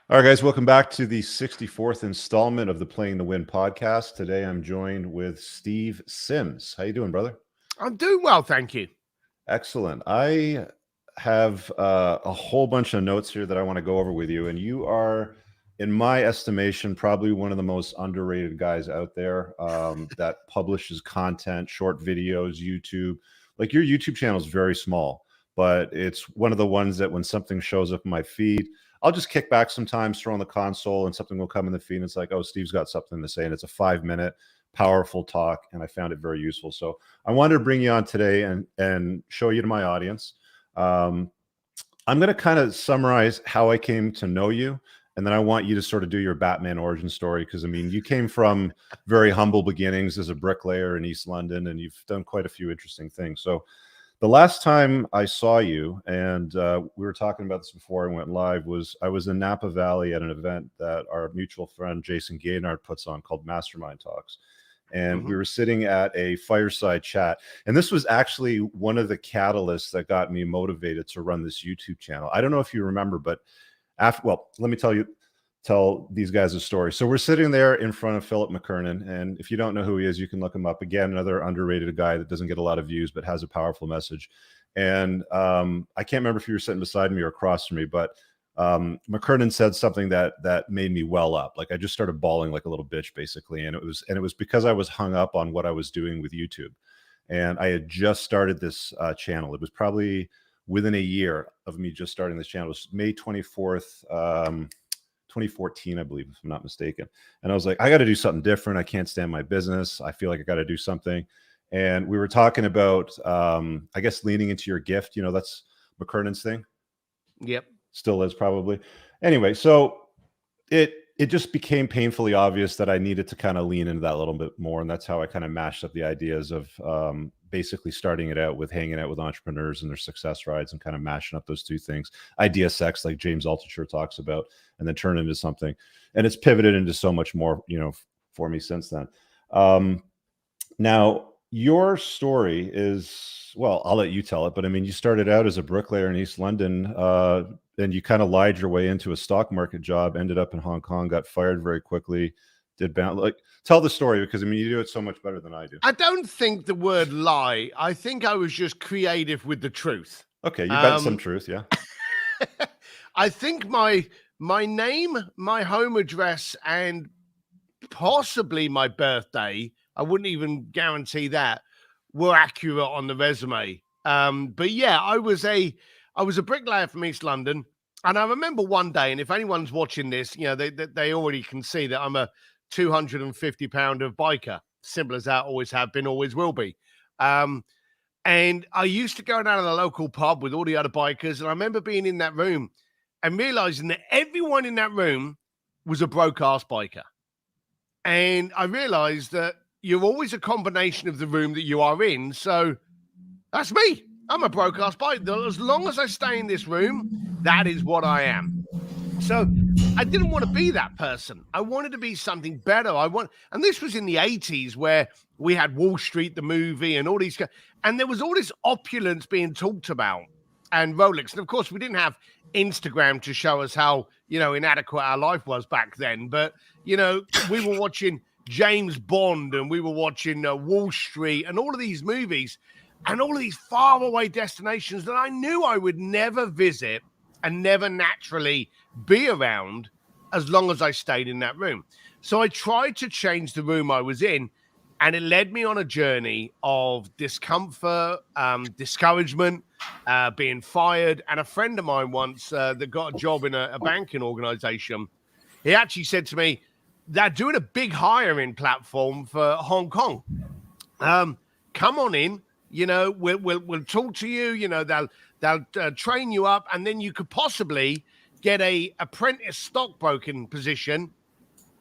All right, guys, welcome back to the 64th installment of the Playing to Win podcast. Today, I'm joined with Steve Sims. How you doing, brother? I'm doing well, thank you. Excellent. I have a whole bunch of notes here that I want to go over with you, and you are, in my estimation, probably one of the most underrated guys out there that publishes content, short videos, YouTube. Like your YouTube channel is very small, but it's one of the ones that when something shows up in my feed, I'll just kick back sometimes, throw on the console, and something will come in the feed. And it's like, oh, Steve's got something to say. And it's a 5-minute powerful talk. And I found it very useful. So I wanted to bring you on today and show you to my audience. I'm going to kind of summarize how I came to know you. And then I want you to sort of do your Batman origin story. Because, I mean, you came from very humble beginnings as a bricklayer in East London, and you've done quite a few interesting things. So the last time I saw you, and we were talking about this before I went live, was I was in Napa Valley at an event that our mutual friend Jason Gaynard puts on called Mastermind Talks. And we were sitting at a fireside chat. And this was actually one of the catalysts that got me motivated to run this YouTube channel. I don't know if you remember, but let me tell these guys a story. So we're sitting there in front of Philip McKernan, and if you don't know who he is, you can look him up. Again, another underrated guy that doesn't get a lot of views but has a powerful message. And I can't remember if you were sitting beside me or across from me, but McKernan said something that made me well up. Like I just started bawling like a little bitch, basically. And it was because I was hung up on what I was doing with YouTube, and I had just started this channel. It was probably within a year of me just starting this channel. It was May 24th. 2014, I believe, if I'm not mistaken. And I was like, I got to do something different. I can't stand my business. I feel like I got to do something. And we were talking about, I guess, leaning into your gift. You know, that's McKernan's thing. Yep. Still is probably. Anyway, so it just became painfully obvious that I needed to kind of lean into that a little bit more. And that's how I kind of mashed up the ideas of basically starting it out with hanging out with entrepreneurs and their success rides and kind of mashing up those two things. Idea sex, like James Altucher talks about, and then turn into something. And it's pivoted into so much more, you know, for me since then. Now, your story is, well, I'll let you tell it, but I mean, you started out as a bricklayer in East London, and you kind of lied your way into a stock market job, ended up in Hong Kong, got fired very quickly, tell the story, because I mean, you do it so much better than I do. I don't think the word lie. I think I was just creative with the truth. Okay, you bet some truth, yeah. I think my name, my home address, and possibly my birthday, I wouldn't even guarantee that, were accurate on the resume. But yeah, I was a bricklayer from East London. And I remember one day, and if anyone's watching this, you know, they already can see that I'm a 250-pounder biker. Simple as that, always have been, always will be. And I used to go down to the local pub with all the other bikers. And I remember being in that room and realizing that everyone in that room was a broke-ass biker. And I realized that you're always a combination of the room that you are in. So that's me. I'm a broke-ass biker. As long as I stay in this room, that is what I am. So I didn't want to be that person. I wanted to be something better. And this was in the 80s where we had Wall Street, the movie, and all these, and there was all this opulence being talked about, and Rolex. And of course, we didn't have Instagram to show us how, you know, inadequate our life was back then. But, you know, we were watching James Bond, and we were watching Wall Street, and all of these movies, and all of these faraway destinations that I knew I would never visit and never naturally be around as long as I stayed in that room. So I tried to change the room I was in, and it led me on a journey of discomfort, discouragement, being fired. And a friend of mine once that got a job in a banking organization, he actually said to me, they're doing a big hiring platform for Hong Kong. Come on in, you know, we'll talk to you, you know, they'll train you up, and then you could possibly get a apprentice stockbroking position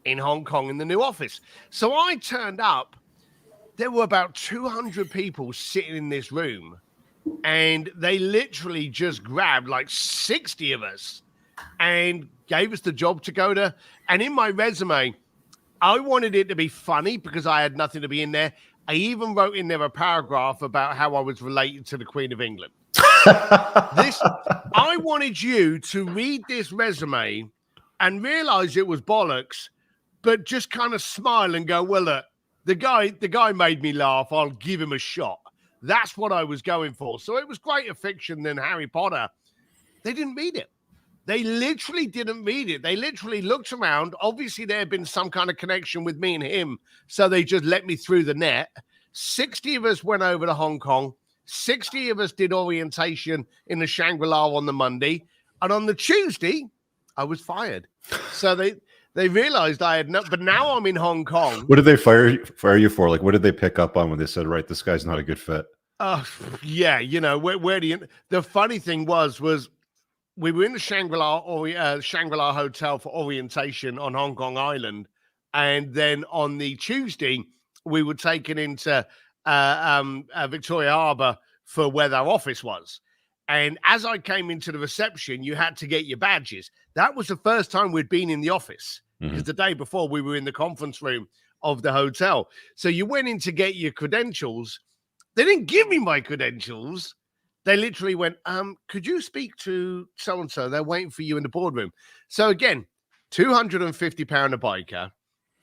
in Hong Kong in the new office. So I turned up. There were about 200 people sitting in this room, and they literally just grabbed like 60 of us and gave us the job to go to. And in my resume, I wanted it to be funny because I had nothing to be in there. I even wrote in there a paragraph about how I was related to the Queen of England. I wanted you to read this resume and realize it was bollocks, but just kind of smile and go, well, look, the guy made me laugh. I'll give him a shot. That's what I was going for. So it was greater fiction than Harry Potter. They didn't read it. They literally didn't read it. They literally looked around. Obviously, there had been some kind of connection with me and him. So they just let me through the net. 60 of us went over to Hong Kong. 60 of us did orientation in the Shangri-La on the Monday. And on the Tuesday, I was fired. So they realized I had no, but now I'm in Hong Kong. What did they fire you for? Like, what did they pick up on when they said, right, this guy's not a good fit? Yeah, you know, where do you, the funny thing was we were in the Shangri-La Hotel for orientation on Hong Kong Island. And then on the Tuesday, we were taken into Victoria Harbour for where our office was. And as I came into the reception, you had to get your badges. That was the first time we'd been in the office, because the day before we were in the conference room of the hotel. So you went in to get your credentials. They didn't give me my credentials. They literally went, could you speak to so-and-so? They're waiting for you in the boardroom. So again, £250 a biker.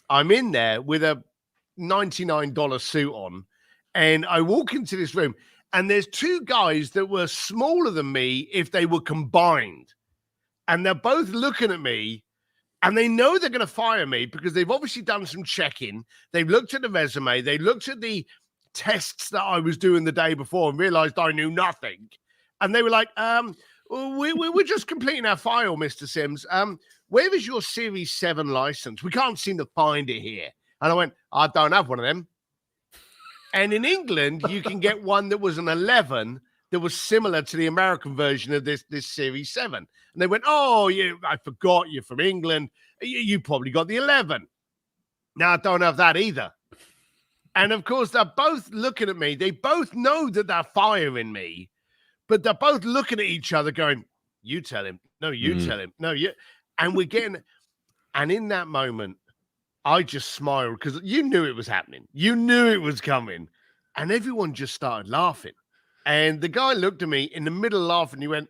I'm in there with a $99 suit on, and I walk into this room, and there's two guys that were smaller than me if they were combined. And they're both looking at me, and they know they're going to fire me because they've obviously done some checking. They've looked at the resume. They looked at the tests that I was doing the day before and realized I knew nothing. And they were like, we're just completing our file, Mr. Sims. Where is your Series 7 license? We can't seem to find it here. And I went, I don't have one of them. And in England, you can get one that was an 11 that was similar to the American version of this Series 7. And they went, oh, I forgot you're from England. You probably got the 11. Now, I don't have that either. And, of course, they're both looking at me. They both know that they're firing me, but they're both looking at each other going, you tell him. No, you tell him. No, you. And we're getting, and in that moment, I just smiled because you knew it was happening. You knew it was coming. And everyone just started laughing. And the guy looked at me in the middle of laughing. He went,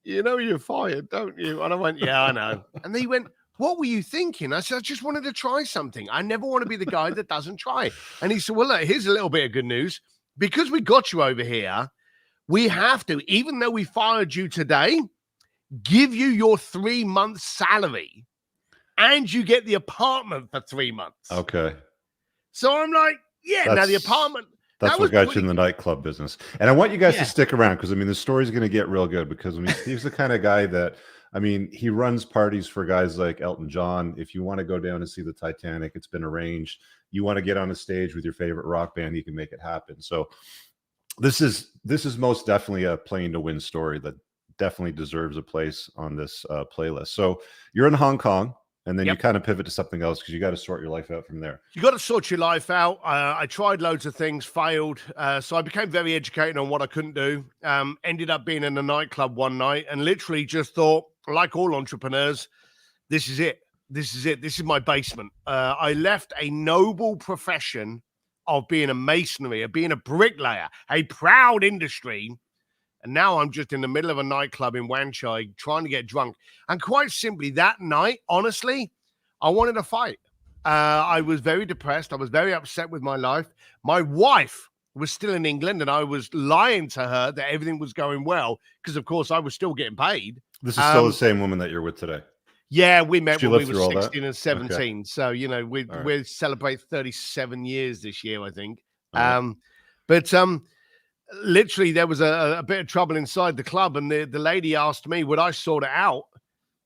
you know, you're fired, don't you? And I went, yeah, I know. And then he went, what were you thinking? I said, I just wanted to try something. I never want to be the guy that doesn't try. And he said, well, look, here's a little bit of good news. Because we got you over here, we have to, even though we fired you today, give you your 3 months salary. And you get the apartment for 3 months. Okay. So I'm like, now the apartment. That's what got you in the nightclub business. And I want you guys to stick around because, I mean, the story's going to get real good because, I mean, Steve's the kind of guy that, I mean, he runs parties for guys like Elton John. If you want to go down and see the Titanic, it's been arranged. You want to get on a stage with your favorite rock band, you can make it happen. So this is most definitely a playing to win story that definitely deserves a place on this playlist. So you're in Hong Kong. And then you kind of pivot to something else because you got to sort your life out from there. You got to sort your life out. I tried loads of things, failed. So I became very educated on what I couldn't do. Ended up being in a nightclub one night and literally just thought, like all entrepreneurs, this is it. This is it. This is my basement. I left a noble profession of being a masonry, of being a bricklayer, a proud industry. And now I'm just in the middle of a nightclub in Wan Chai trying to get drunk. And quite simply, that night, honestly, I wanted to fight. I was very depressed. I was very upset with my life. My wife was still in England, and I was lying to her that everything was going well because, of course, I was still getting paid. This is still the same woman that you're with today? Yeah, we met when we were 16 and 17. Okay. So, you know, we celebrate 37 years this year, I think. Literally, there was a bit of trouble inside the club, and the lady asked me, would I sort it out?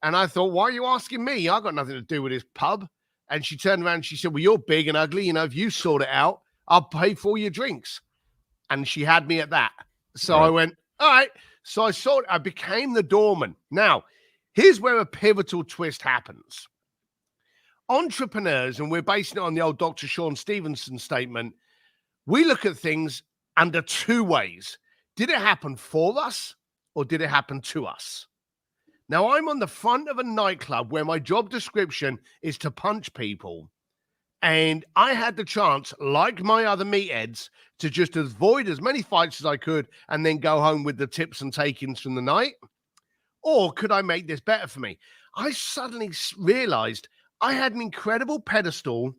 And I thought, why are you asking me? I got nothing to do with this pub. And she turned around and she said, well, you're big and ugly. You know, if you sort it out, I'll pay for your drinks. And she had me at that. So I went, all right. So I became the doorman. Now, here's where a pivotal twist happens. Entrepreneurs, and we're basing it on the old Dr. Sean Stevenson statement, we look at things under two ways. Did it happen for us or did it happen to us? Now, I'm on the front of a nightclub where my job description is to punch people. And I had the chance, like my other meatheads, to just avoid as many fights as I could and then go home with the tips and takings from the night. Or could I make this better for me? I suddenly realized I had an incredible pedestal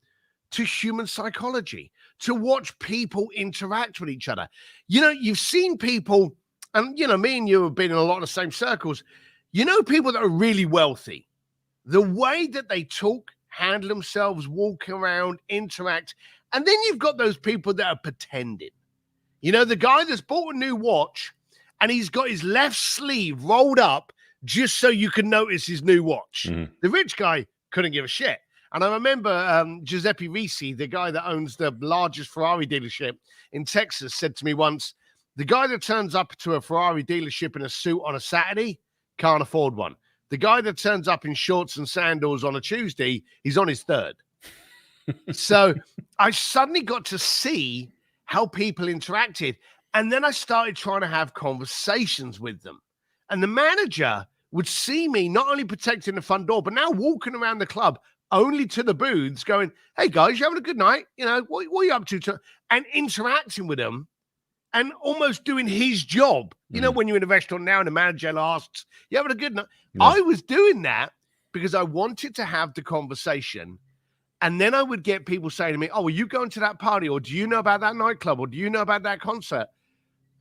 to human psychology, to watch people interact with each other. You know, you've seen people, and, you know, me and you have been in a lot of the same circles. You know, people that are really wealthy, the way that they talk, handle themselves, walk around, interact. And then you've got those people that are pretending. You know, the guy that's bought a new watch and he's got his left sleeve rolled up just so you can notice his new watch. Mm-hmm. The rich guy couldn't give a shit. And I remember Giuseppe Risi, the guy that owns the largest Ferrari dealership in Texas, said to me once, the guy that turns up to a Ferrari dealership in a suit on a Saturday can't afford one. The guy that turns up in shorts and sandals on a Tuesday, he's on his third. So I suddenly got to see how people interacted. And then I started trying to have conversations with them. And the manager would see me not only protecting the front door, but now walking around the club only to the booths going, hey, guys, you having a good night? You know, what are you up to? And interacting with them and almost doing his job. You know, when you're in a restaurant now and the manager asks, you having a good night? Yeah. I was doing that because I wanted to have the conversation. And then I would get people saying to me, oh, are you going to that party? Or do you know about that nightclub? Or do you know about that concert?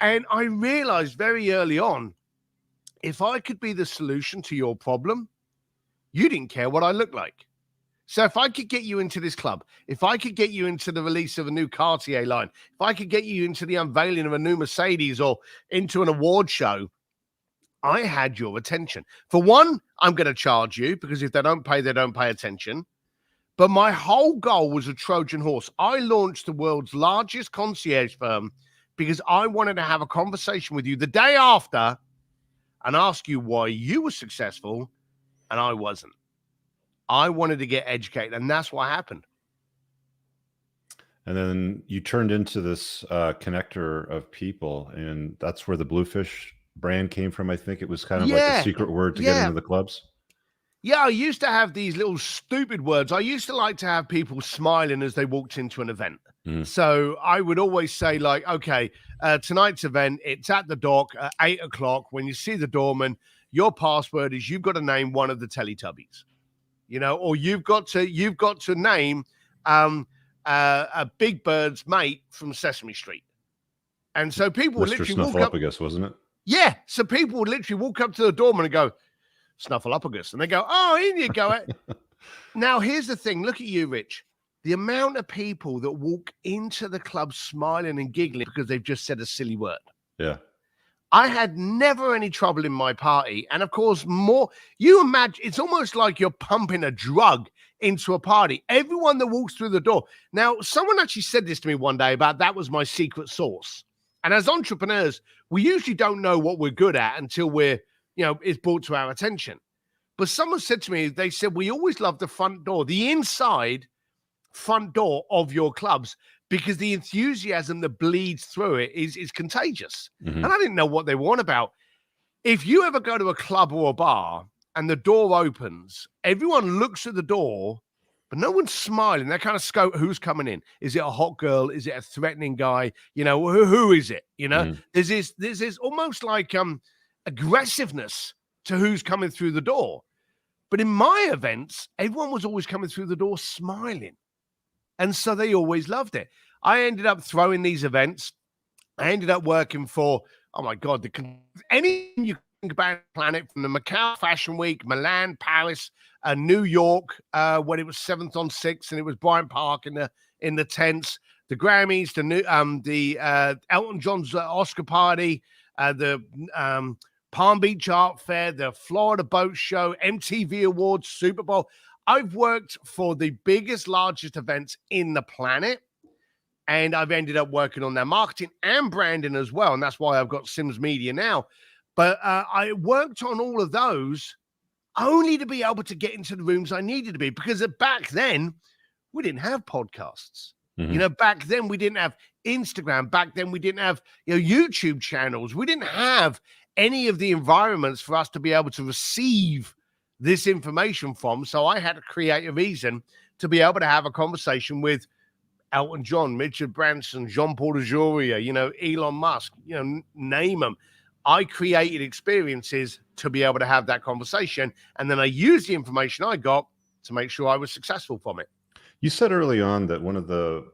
And I realized very early on, if I could be the solution to your problem, you didn't care what I looked like. So if I could get you into this club, if I could get you into the release of a new Cartier line, if I could get you into the unveiling of a new Mercedes or into an award show, I had your attention. For one, I'm going to charge you because if they don't pay attention. But my whole goal was a Trojan horse. I launched the world's largest concierge firm because I wanted to have a conversation with you the day after and ask you why you were successful and I wasn't. I wanted to get educated, and that's what happened. And then you turned into this connector of people, and that's where the Bluefish brand came from. I think it was kind of like a secret word to get into the clubs. Yeah, I used to have these little stupid words. I used to like to have people smiling as they walked into an event. So I would always say, like, okay, tonight's event, it's at the dock at 8 o'clock. When you see the doorman, your password is you've got to name one of the Teletubbies. You know, or you've got to name a Big Bird's mate from Sesame Street. And so people would literally walk up. Snuffleupagus, wasn't it? Yeah. So people would literally walk up to the doorman and go, Snuffleupagus. And they go, oh, in you go. Now, here's the thing. Look at you, Rich. The amount of people that walk into the club smiling and giggling because they've just said a silly word. Yeah. I had never any trouble in my party. And of course, you imagine, it's almost like you're pumping a drug into a party. Everyone that walks through the door. Now, someone actually said this to me one day about that was my secret sauce. And as entrepreneurs, we usually don't know what we're good at until it's brought to our attention. But someone said to me, they said, we always love the front door, the inside front door of your clubs, because the enthusiasm that bleeds through it is contagious. And I didn't know what they were on about. If you ever go to a club or a bar and the door opens, everyone looks at the door, but no one's smiling. They kind of scope who's coming in. Is it a hot girl? Is it a threatening guy? You know, who is it? You know, there's this almost like aggressiveness to who's coming through the door. But in my events, everyone was always coming through the door smiling. And so they always loved it. I ended up throwing these events. I ended up working for, oh my God, anything you think about the planet, from the Macau Fashion Week, Milan, Paris, New York, when it was 7th on 6th, and it was Bryant Park in the tents, the Grammys, the Elton John's Oscar party, the Palm Beach Art Fair, the Florida Boat Show, MTV Awards, Super Bowl. I've worked for the biggest, largest events in the planet, and I've ended up working on their marketing and branding as well, and that's why I've got Sims Media now. But I worked on all of those only to be able to get into the rooms I needed to be, because back then, we didn't have podcasts. You know, back then, we didn't have Instagram. Back then, we didn't have YouTube channels. We didn't have any of the environments for us to be able to receive this information from. So I had to create a reason to be able to have a conversation with Elton John, Richard Branson, Jean-Paul Azoria, Elon Musk, name them. I created experiences to be able to have that conversation. And then I used the information I got to make sure I was successful from it. You said early on that one of the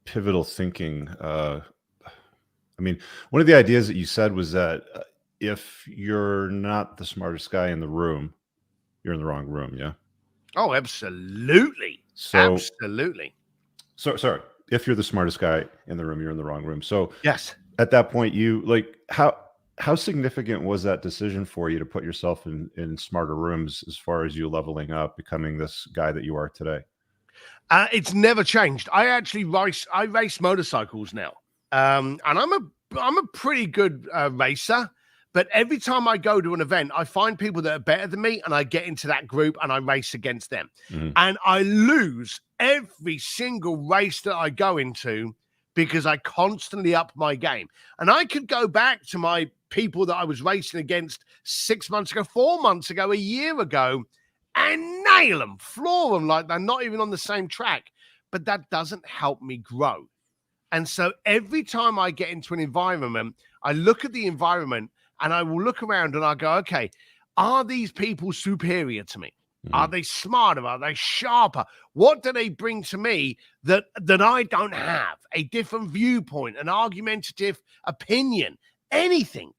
pivotal thinking, one of the ideas that you said was that if you're not the smartest guy in the room, you're in the wrong room. Yeah. Oh, absolutely. So, Absolutely. sorry. If you're the smartest guy in the room, you're in the wrong room. So Yes. at that point, you like how significant was that decision for you to put yourself in smarter rooms as far as you leveling up, becoming this guy that you are today? It's never changed. I race motorcycles now. And I'm a pretty good racer, but every time I go to an event, I find people that are better than me and I get into that group and I race against them. And I lose every single race that I go into because I constantly up my game. And I could go back to my people that I was racing against 6 months ago, 4 months ago, a year ago, and nail them, floor them like they're not even on the same track. But that doesn't help me grow. And so every time I get into an environment, I look at the environment and I will look around and I go, okay, are these people superior to me? Are they smarter? Are they sharper? What do they bring to me that I don't have? A different viewpoint, an argumentative opinion, anything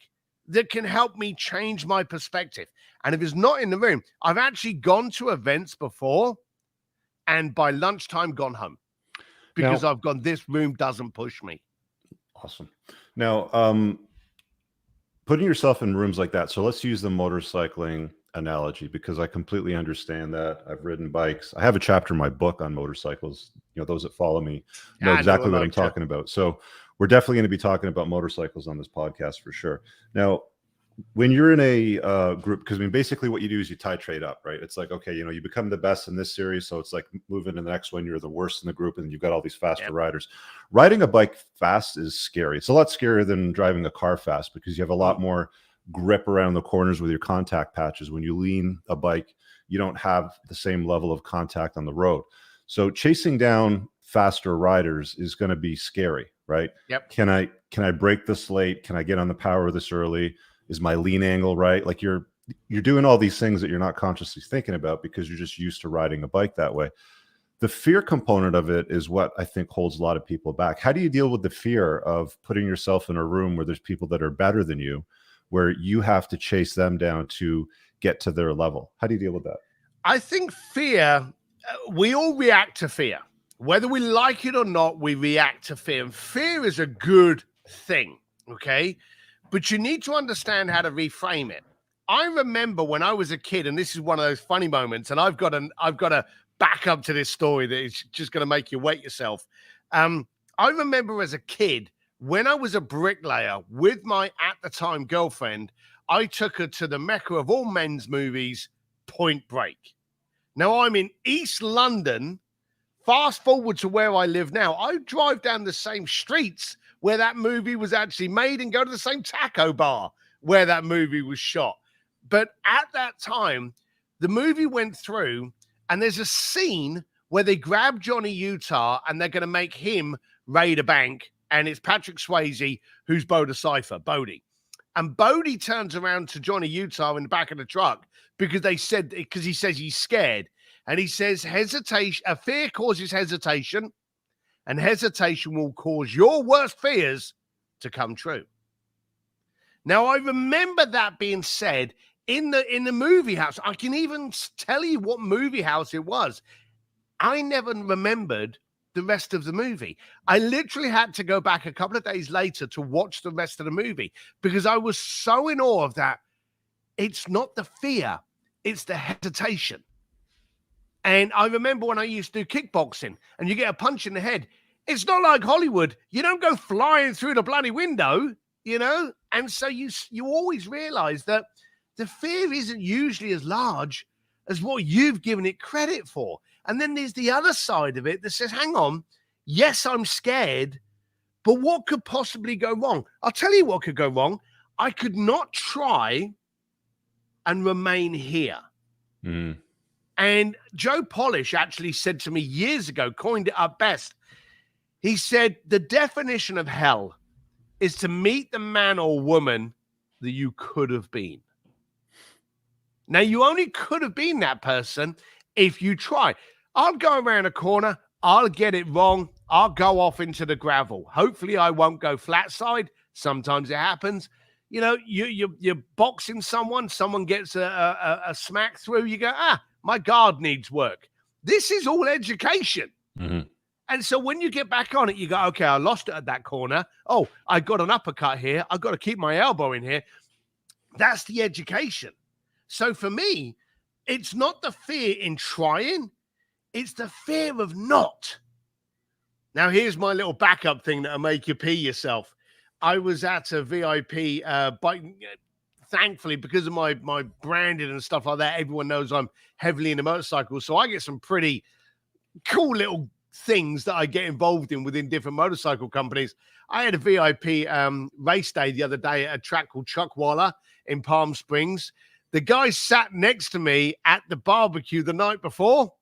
that can help me change my perspective. And if it's not in the room, I've actually gone to events before and by lunchtime gone home because I've gone, this room doesn't push me. Awesome. Now, putting yourself in rooms like that. So let's use the motorcycling analogy because I completely understand that. I've ridden bikes. I have a chapter in my book on motorcycles. You know, those that follow me know exactly what I'm talking about. So we're definitely going to be talking about motorcycles on this podcast for sure. Now, when you're in a group, because basically what you do is you titrate up, right? It's like, okay, you become the best in this series. So it's like moving to the next one, you're the worst in the group and you've got all these faster riders. Riding a bike fast is scary. It's a lot scarier than driving a car fast because you have a lot more grip around the corners with your contact patches. When you lean a bike, you don't have the same level of contact on the road. So chasing down faster riders is going to be scary, right? Yep. Can I brake this late? Can I get on the power this early? Is my lean angle right? Like you're doing all these things that you're not consciously thinking about because you're just used to riding a bike that way. The fear component of it is what I think holds a lot of people back. How do you deal with the fear of putting yourself in a room where there's people that are better than you, where you have to chase them down to get to their level? How do you deal with that? I think fear, we all react to fear. Whether we like it or not, we react to fear. And fear is a good thing, okay? But you need to understand how to reframe it. I remember when I was a kid, and this is one of those funny moments, and I've got a back up to this story that is just going to make you wet yourself. I remember as a kid, when I was a bricklayer with my, at the time, girlfriend, I took her to the mecca of all men's movies, Point Break. Now I'm in East London. Fast forward to where I live now. I drive down the same streets where that movie was actually made and go to the same taco bar where that movie was shot. But at that time, the movie went through and there's a scene where they grab Johnny Utah and they're going to make him raid a bank. And it's Patrick Swayze who's Bodie. And Bodie turns around to Johnny Utah in the back of the truck because he says he's scared. And he says, hesitation, fear causes hesitation, and hesitation will cause your worst fears to come true. Now, I remember that being said in the movie house. I can even tell you what movie house it was. I never remembered the rest of the movie. I literally had to go back a couple of days later to watch the rest of the movie because I was so in awe of that. It's not the fear, it's the hesitation. And I remember when I used to do kickboxing and you get a punch in the head, it's not like Hollywood. You don't go flying through the bloody window, And so you always realize that the fear isn't usually as large as what you've given it credit for. And then there's the other side of it that says, hang on, yes, I'm scared, but what could possibly go wrong? I'll tell you what could go wrong. I could not try and remain here. Mm. And Joe Polish actually said to me years ago, coined it up best. He said, the definition of hell is to meet the man or woman that you could have been. Now, you only could have been that person if you try. I'll go around a corner. I'll get it wrong. I'll go off into the gravel. Hopefully, I won't go flat side. Sometimes it happens. You know, you're boxing someone. Someone gets a smack through. You go, my guard needs work. This is all education. Mm-hmm. And so when you get back on it, you go, okay, I lost it at that corner. Oh, I got an uppercut here. I've got to keep my elbow in here. That's the education. So for me, it's not the fear in trying. It's the fear of not. Now, here's my little backup thing that'll make you pee yourself. I was at a VIP bike. Thankfully, because of my branding and stuff like that, everyone knows I'm heavily into motorcycles. So I get some pretty cool little things that I get involved in within different motorcycle companies. I had a VIP race day the other day at a track called Chuckwalla in Palm Springs. The guy sat next to me at the barbecue the night before,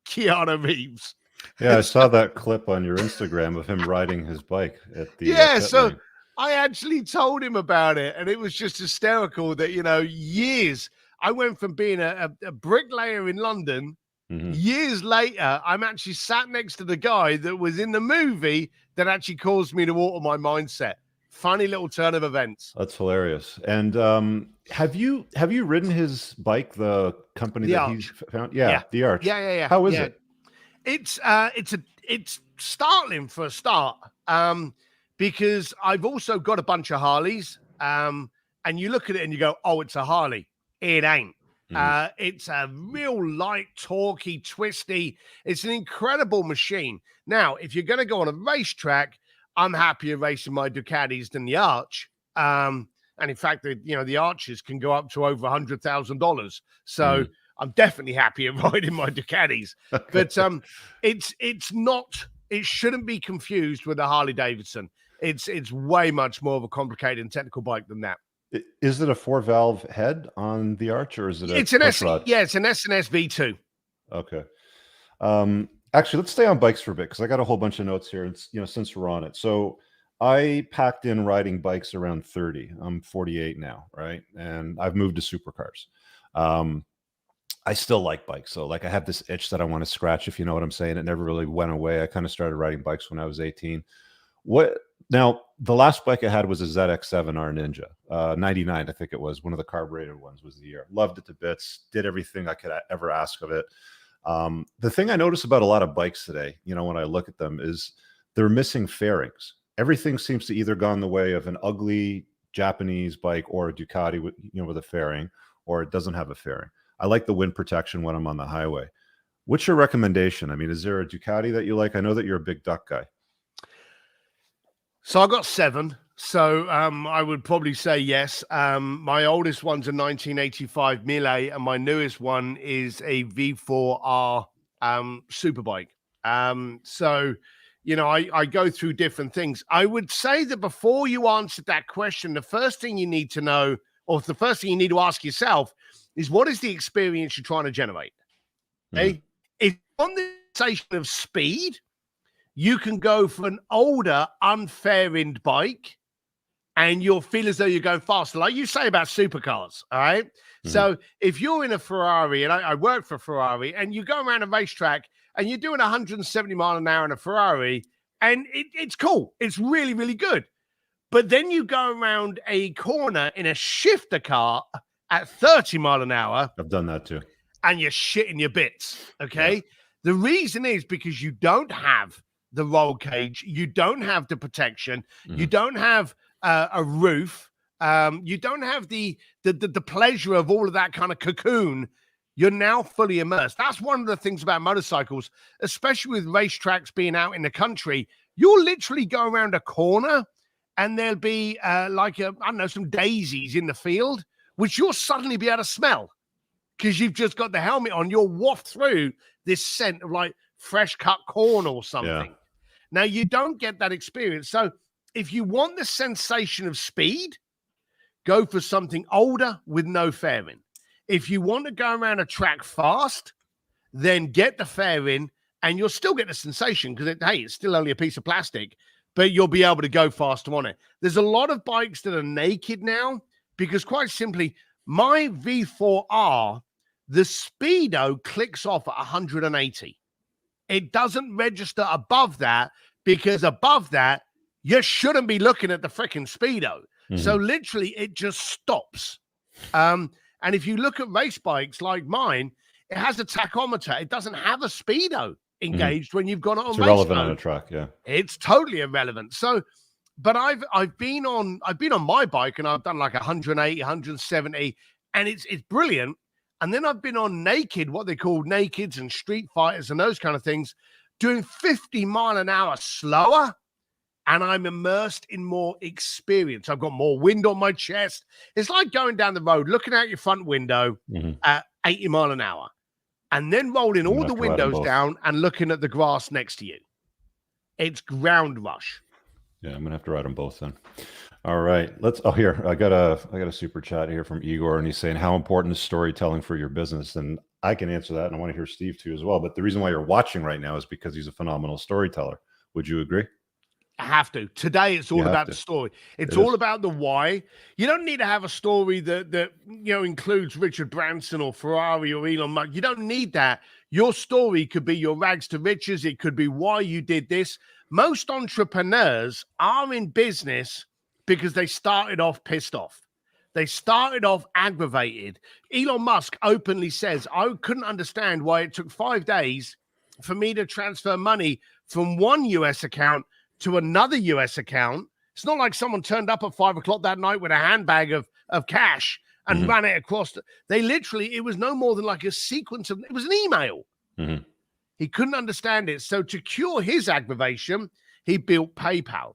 Keanu Reeves. Yeah, I saw that clip on your Instagram of him riding his bike at the so lane. I actually told him about it, and it was just hysterical that, you know, years. I went from being a bricklayer in London. Mm-hmm. Years later, I'm actually sat next to the guy that was in the movie that actually caused me to alter my mindset. Funny little turn of events. That's hilarious. And have you ridden his bike, the company the that Arch. he found? Yeah, the Arch. Yeah. How is it? It's startling for a start. Because I've also got a bunch of Harleys. And you look at it and you go, oh, it's a Harley. It ain't. It's a real light, torquey, twisty. It's an incredible machine. Now, if you're going to go on a racetrack, I'm happier racing my Ducatis than the Arch. And in fact, the Arches can go up to over $100,000. So I'm definitely happier riding my Ducatis. But it's not. It shouldn't be confused with a Harley Davidson. It's way much more of a complicated and technical bike than that. Is it a 4-valve head on the Arch, or is it it's an S&S V2. Okay. Actually, let's stay on bikes for a bit because I got a whole bunch of notes here. It's, since we're on it. So I packed in riding bikes around 30. I'm 48 now, right? And I've moved to supercars. I still like bikes. So like I have this itch that I want to scratch, if you know what I'm saying. It never really went away. I kind of started riding bikes when I was 18. Now, the last bike I had was a ZX7 R Ninja, 99, I think it was. One of the carbureted ones was the year. Loved it to bits. Did everything I could ever ask of it. The thing I notice about a lot of bikes today, when I look at them, is they're missing fairings. Everything seems to either gone the way of an ugly Japanese bike or a Ducati with a fairing, or it doesn't have a fairing. I like the wind protection when I'm on the highway. What's your recommendation? I mean, is there a Ducati that you like? I know that you're a big Duck guy. So I got 7. So I would probably say yes. My oldest one's a 1985 Miele, and my newest one is a V4R Superbike. So, I go through different things. I would say that before you answer that question, the first thing you need to know, or the first thing you need to ask yourself, is what is the experience you're trying to generate? Okay? If on the sensation of speed, you can go for an older, unfairing bike, and you'll feel as though you're going faster, like you say about supercars, all right? So if you're in a Ferrari, and I work for Ferrari, and you go around a racetrack, and you're doing 170 miles an hour in a Ferrari, and it's cool. It's really, really good. But then you go around a corner in a shifter car at 30 miles an hour. I've done that too. And you're shitting your bits, okay? Yeah. The reason is because you don't have the roll cage, you don't have the protection, you don't have a roof, you don't have the pleasure of all of that kind of cocoon. You're now fully immersed. That's one of the things about motorcycles, especially with racetracks being out in the country. You'll literally go around a corner and there'll be some daisies in the field, which you'll suddenly be able to smell because you've just got the helmet on. You'll waft through this scent of like fresh cut corn or something. Yeah. Now, you don't get that experience. So if you want the sensation of speed, go for something older with no fairing. If you want to go around a track fast, then get the fairing and you'll still get the sensation because, it's still only a piece of plastic, but you'll be able to go faster on it. There's a lot of bikes that are naked now because quite simply, my V4R, the speedo clicks off at 180. It doesn't register above that, because above that, you shouldn't be looking at the freaking speedo. So literally, it just stops. And if you look at race bikes like mine, it has a tachometer. It doesn't have a speedo engaged when you've got it on It's race irrelevant mode. on a track, yeah. It's totally irrelevant. So, but I've been on my bike, and I've done like 180, 170, and it's brilliant. And then I've been on naked, what they call nakeds and street fighters and those kind of things, doing 50 mile an hour slower. And I'm immersed in more experience. I've got more wind on my chest. It's like going down the road, looking out your front window at 80 mile an hour, and then rolling all the windows down and looking at the grass next to you. It's ground rush. Yeah, I'm gonna have to ride them both then. All right, here, I got a super chat here from Igor, and he's saying, how important is storytelling for your business? And I can answer that, and I want to hear Steve too as well. But the reason why you're watching right now is because he's a phenomenal storyteller. Would you agree? I have to. Today, it's all about the story. It's all about the why. You don't need to have a story that includes Richard Branson or Ferrari or Elon Musk. You don't need that. Your story could be your rags to riches. It could be why you did this. Most entrepreneurs are in business because they started off pissed off. They started off aggravated. Elon Musk openly says, I couldn't understand why it took 5 days for me to transfer money from one US account to another US account. It's not like someone turned up at 5 o'clock that night with a handbag of cash and ran it across. They literally, it was no more than like a sequence of, it was an email. He couldn't understand it. So to cure his aggravation, he built PayPal.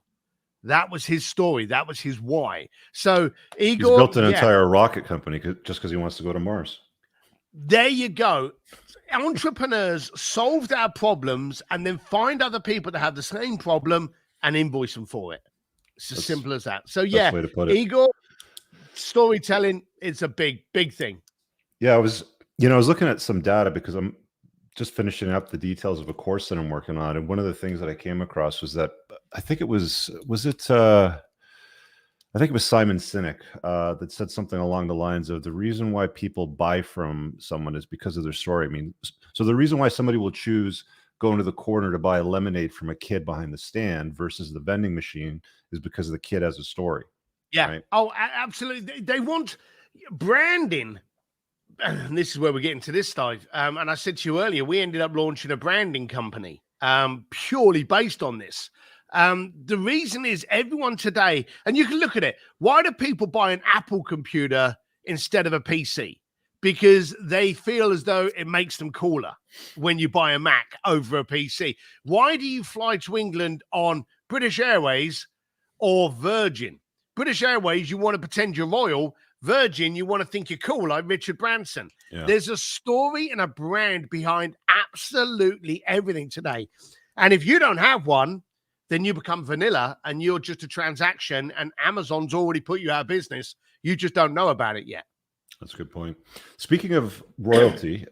That was his story. That was his why. So Igor, he's built an entire rocket company just because he wants to go to Mars. There you go. Entrepreneurs solve their problems and then find other people that have the same problem and invoice them for it. It's as simple as that. So yeah, Igor, storytelling is a big thing. Yeah, I was looking at some data because I'm just finishing up the details of a course that I'm working on. And one of the things that I came across was that I think it was Simon Sinek that said something along the lines of the reason why people buy from someone is because of their story. I mean, so the reason why somebody will choose going to the corner to buy a lemonade from a kid behind the stand versus the vending machine is because the kid has a story. Yeah. Right? Oh, absolutely. They want branding. And this is where we're getting to this side. And I said to you earlier, we ended up launching a branding company purely based on this. The reason is everyone today, and you can look at it, why do people buy an Apple computer instead of a PC? Because they feel as though it makes them cooler when you buy a Mac over a PC. Why do you fly to England on British Airways or Virgin? British Airways, you want to pretend you're royal. Virgin, you want to think you're cool, like Richard Branson. Yeah. There's a story and a brand behind absolutely everything today. And if you don't have one, then you become vanilla and you're just a transaction, and Amazon's already put you out of business. You just don't know about it yet. That's a good point. Speaking of royalty,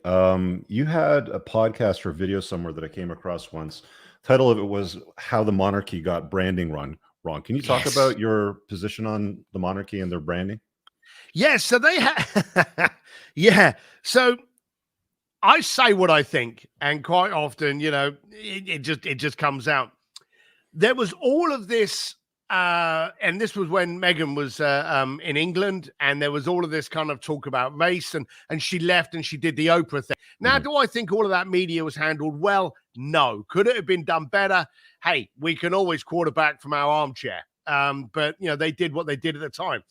you had a podcast or video somewhere that I came across once. The title of it was How the Monarchy Got Branding Wrong. Can you talk about your position on the monarchy and their branding? Yeah, so they have, so I say what I think, and quite often, it just comes out. There was all of this, and this was when Meghan was in England, and there was all of this kind of talk about race, and she left and she did the Oprah thing. Now, do I think all of that media was handled well? No. Could it have been done better? Hey, we can always quarterback from our armchair, but they did what they did at the time.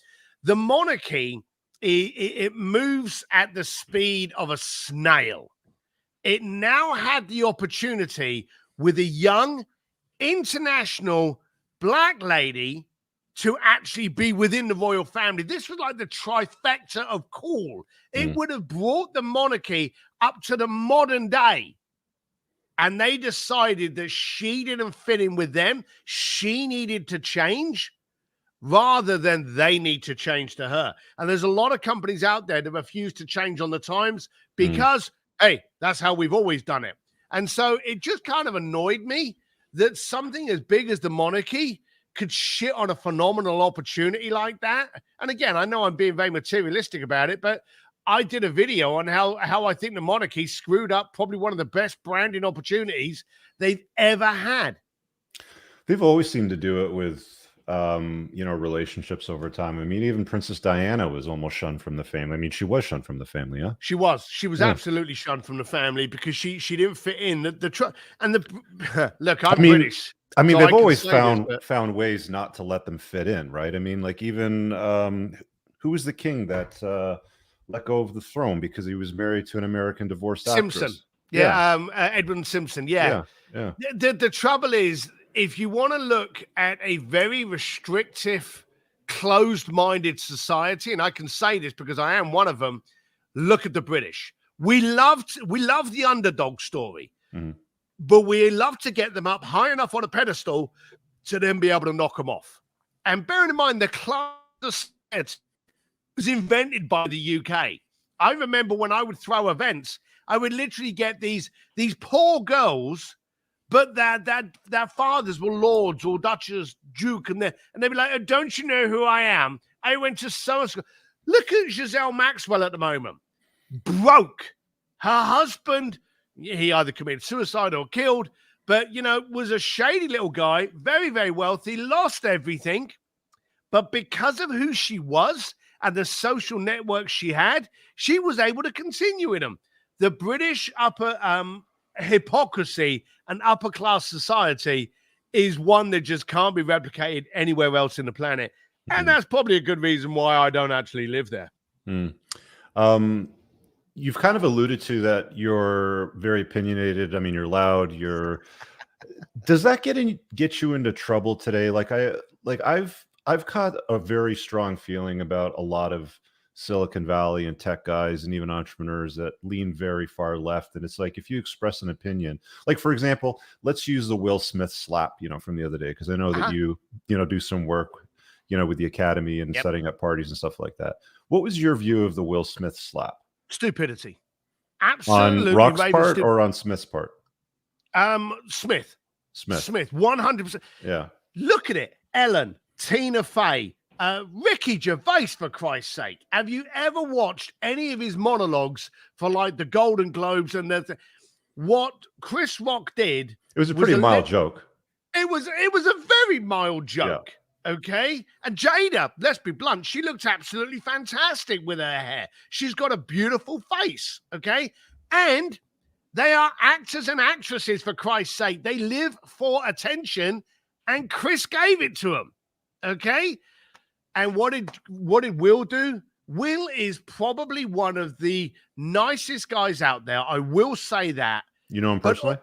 The monarchy, it moves at the speed of a snail. It now had the opportunity with a young international black lady to actually be within the royal family. This was like the trifecta of cool. It would have brought the monarchy up to the modern day. And they decided that she didn't fit in with them. She needed to change, rather than they need to change to her. And there's a lot of companies out there that refuse to change on the times because, hey, that's how we've always done it. And so it just kind of annoyed me that something as big as the monarchy could shit on a phenomenal opportunity like that. And again, I know I'm being very materialistic about it, but I did a video on how I think the monarchy screwed up probably one of the best branding opportunities they've ever had. They've always seemed to do it with, relationships over time. I mean, even Princess Diana was almost shunned from the family. I mean, she was shunned from the family, huh? She was absolutely shunned from the family because she didn't fit in. Look, I'm British. I mean, so they've can always say found ways not to let them fit in, right? I mean, like even who was the king that let go of the throne because he was married to an American divorced Simpson. actress? Edwin Simpson. Yeah. The trouble is, if you want to look at a very restrictive, closed-minded society, and I can say this because I am one of them, look at the British. We love the underdog story, but we love to get them up high enough on a pedestal to then be able to knock them off. And bearing in mind, the class society was invented by the UK. I remember when I would throw events, I would literally get these poor girls, but their fathers were lords or duchess, duke, and they'd be like, oh, don't you know who I am? I went to so school. Look at Giselle Maxwell at the moment. Broke. Her husband, he either committed suicide or killed, but, was a shady little guy, very, very wealthy, lost everything. But because of who she was and the social network she had, she was able to continue in them. The British upper hypocrisy and upper class society is one that just can't be replicated anywhere else in the planet. And that's probably a good reason why I don't actually live there. You've kind of alluded to that you're very opinionated. I mean, you're loud. Does that get you into trouble today? I've caught a very strong feeling about a lot of Silicon Valley and tech guys and even entrepreneurs that lean very far left. And it's like, if you express an opinion, like, for example, let's use the Will Smith slap, from the other day, because I know that you do some work, with the Academy and setting up parties and stuff like that. What was your view of the Will Smith slap? Stupidity. Absolutely. On Rock's part or on Smith's part? Smith, 100%. Yeah. Look at it. Ellen, Tina Fey, Ricky Gervais, for Christ's sake. Have you ever watched any of his monologues for like the Golden Globes and what Chris Rock did? It was a pretty mild joke. It was a very mild joke. Yeah. Okay. And Jada, let's be blunt, she looks absolutely fantastic with her hair. She's got a beautiful face. Okay. And they are actors and actresses, for Christ's sake. They live for attention, and Chris gave it to them. Okay. And what did Will do? Will is probably one of the nicest guys out there. I will say that. You know him personally?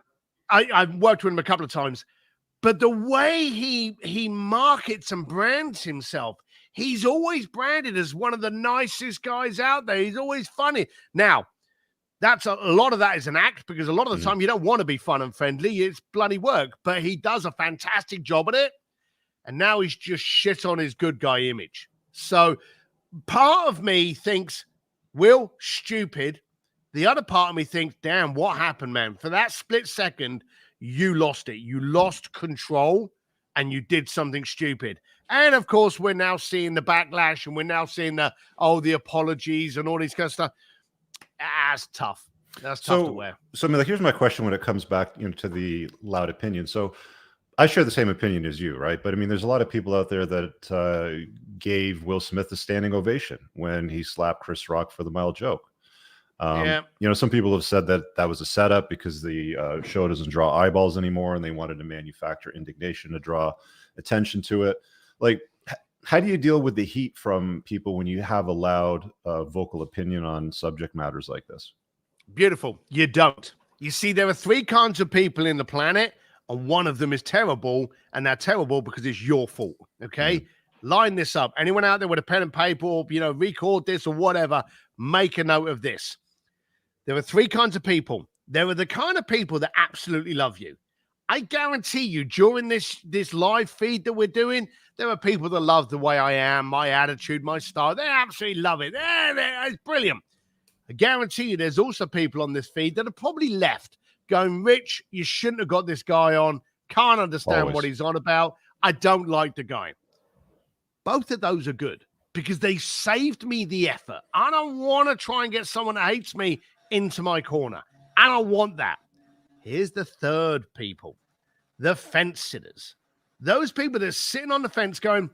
I've worked with him a couple of times. But the way he markets and brands himself, he's always branded as one of the nicest guys out there. He's always funny. Now, that's a lot of that is an act, because a lot of the time you don't want to be fun and friendly. It's bloody work. But he does a fantastic job at it. And now he's just shit on his good guy image. So part of me thinks, Will, stupid. The other part of me thinks, damn, what happened, man? For that split second, you lost it. You lost control and you did something stupid. And of course, we're now seeing the backlash, and we're now seeing the apologies and all these kind of stuff. That's tough. That's tough to wear. So, I mean, here's my question when it comes back to the loud opinion. So I share the same opinion as you, right? But I mean, there's a lot of people out there that gave Will Smith a standing ovation when he slapped Chris Rock for the mild joke. Some people have said that was a setup because the show doesn't draw eyeballs anymore, and they wanted to manufacture indignation to draw attention to it. Like, how do you deal with the heat from people when you have a loud vocal opinion on subject matters like this? Beautiful. You don't. You see, there are three kinds of people in the planet, and one of them is terrible, and they're terrible because it's your fault. Okay? Line this up. Anyone out there with a pen and paper, or, record this or whatever, make a note of this. There are three kinds of people. There are the kind of people that absolutely love you. I guarantee you, during this live feed that we're doing, there are people that love the way I am, my attitude, my style. They absolutely love it. It's brilliant. I guarantee you there's also people on this feed that are probably left going, Rich, you shouldn't have got this guy on. Can't understand what he's on about. I don't like the guy. Both of those are good because they saved me the effort. I don't want to try and get someone that hates me into my corner. I don't want that. Here's the third people, the fence sitters. Those people that are sitting on the fence going,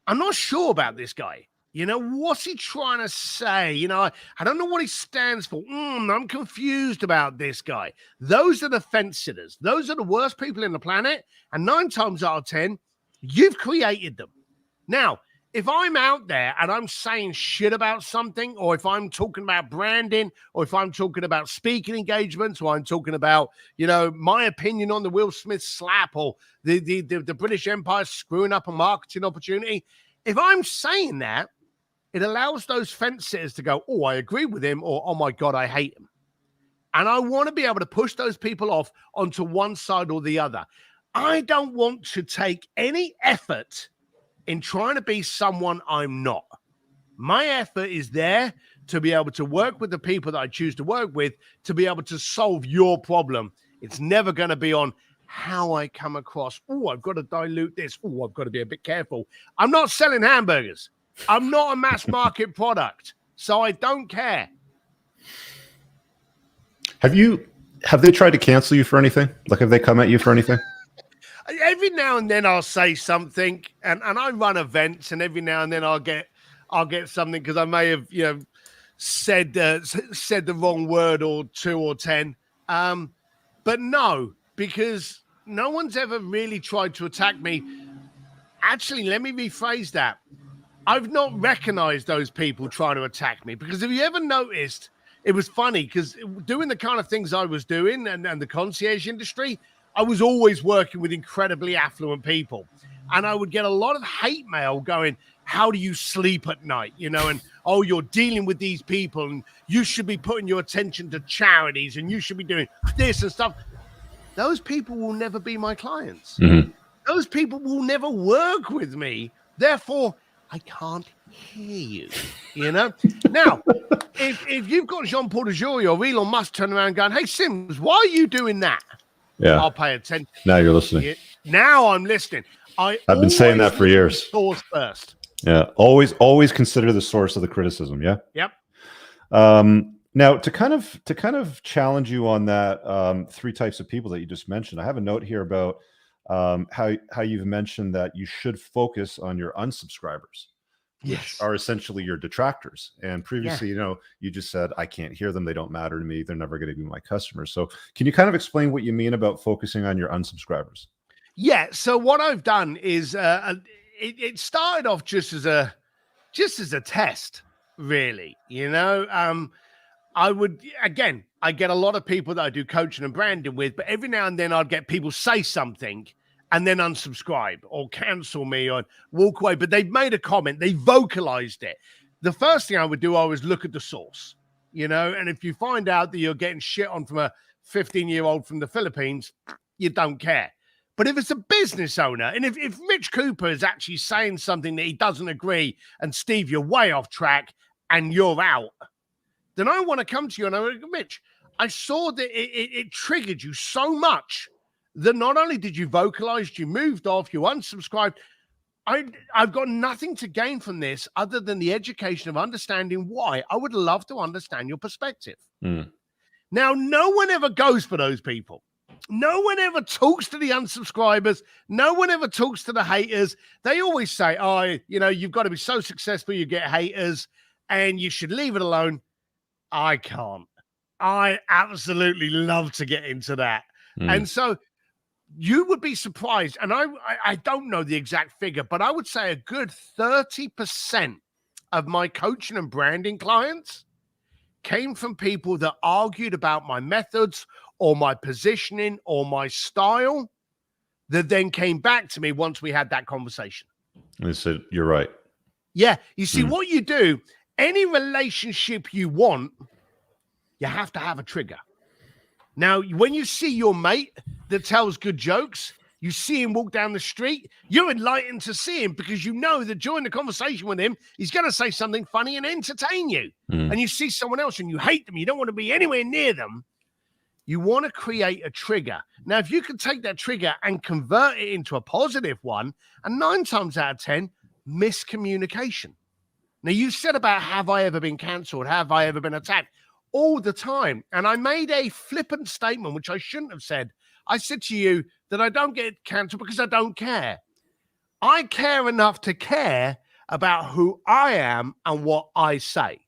I'm not sure about this guy. You know, what's he trying to say? You know, I don't know what he stands for. I'm confused about this guy. Those are the fence sitters. Those are the worst people in the planet. And 9 times out of 10, you've created them. Now, if I'm out there and I'm saying shit about something, or if I'm talking about branding, or if I'm talking about speaking engagements, or I'm talking about, you know, my opinion on the Will Smith slap, or the British Empire screwing up a marketing opportunity, if I'm saying that, it allows those fence sitters to go, oh, I agree with him, or oh my God, I hate him. And I want to be able to push those people off onto one side or the other. I don't want to take any effort in trying to be someone I'm not. My effort is there to be able to work with the people that I choose to work with, to be able to solve your problem. It's never going to be on how I come across. Oh, I've got to dilute this. Oh, I've got to be a bit careful. I'm not selling hamburgers. I'm not a mass market product, so I don't care. Have they tried to cancel you for anything? Like, have they come at you for anything? Every now and then I'll say something, and I run events, and every now and then I'll get something because I may have, you know, said the wrong word or 2 or 10. But no, because no one's ever really tried to attack me. Actually, let me rephrase that. I've not recognized those people trying to attack me, because if you ever noticed, it was funny because doing the kind of things I was doing and the concierge industry, I was always working with incredibly affluent people. And I would get a lot of hate mail going, how do you sleep at night? You know, and, oh, you're dealing with these people and you should be putting your attention to charities and you should be doing this and stuff. Those people will never be my clients. Mm-hmm. Those people will never work with me. Therefore, I can't hear you, you know? Now, if you've got Jean-Paul Dejoury or Elon Musk turning around going, hey, Sims, why are you doing that? Yeah, I'll pay attention. Now you're listening. Now I'm listening. I've been saying that for years. Source first. Yeah, always consider the source of the criticism. Yeah. Yep. Now to kind of challenge you on that 3 types of people that you just mentioned, I have a note here about how you've mentioned that you should focus on your unsubscribers, which are essentially your detractors. And previously, you know, you just said, I can't hear them. They don't matter to me. They're never going to be my customers. So can you kind of explain what you mean about focusing on your unsubscribers? Yeah. So what I've done is it started off just as a test, really. You know, I get a lot of people that I do coaching and branding with, but every now and then I'd get people say something and then unsubscribe or cancel me or walk away. But they've made a comment. They vocalized it. The first thing I would do, I was look at the source, you know, and if you find out that you're getting shit on from a 15-year-old from the Philippines, you don't care. But if it's a business owner, and if Rich Cooper is actually saying something that he doesn't agree, and Steve, you're way off track and you're out, then I want to come to you and I go, Rich, I saw that it triggered you so much that not only did you vocalize, you moved off, you unsubscribed. I've got nothing to gain from this other than the education of understanding why. I would love to understand your perspective. Now, no one ever goes for those people. No one ever talks to the unsubscribers. No one ever talks to the haters. They always say, oh, you know, you've got to be so successful, you get haters and you should leave it alone. I can't. I absolutely love to get into that. And so you would be surprised. And I don't know the exact figure, but I would say a good 30% of my coaching and branding clients came from people that argued about my methods or my positioning or my style, that then came back to me once we had that conversation. And said, you're right. Yeah. You see, what you do, any relationship you want, you have to have a trigger. Now, when you see your mate that tells good jokes, you see him walk down the street, you're enlightened to see him because you know that during the conversation with him, he's going to say something funny and entertain you. And you see someone else and you hate them, you don't want to be anywhere near them. You want to create a trigger. Now, if you can take that trigger and convert it into a positive one, and 9 times out of 10, miscommunication. Now, you said about, have I ever been cancelled? Have I ever been attacked? All the time. And I made a flippant statement, which I shouldn't have said. I said to you that I don't get cancelled because I don't care. I care enough to care about who I am and what I say.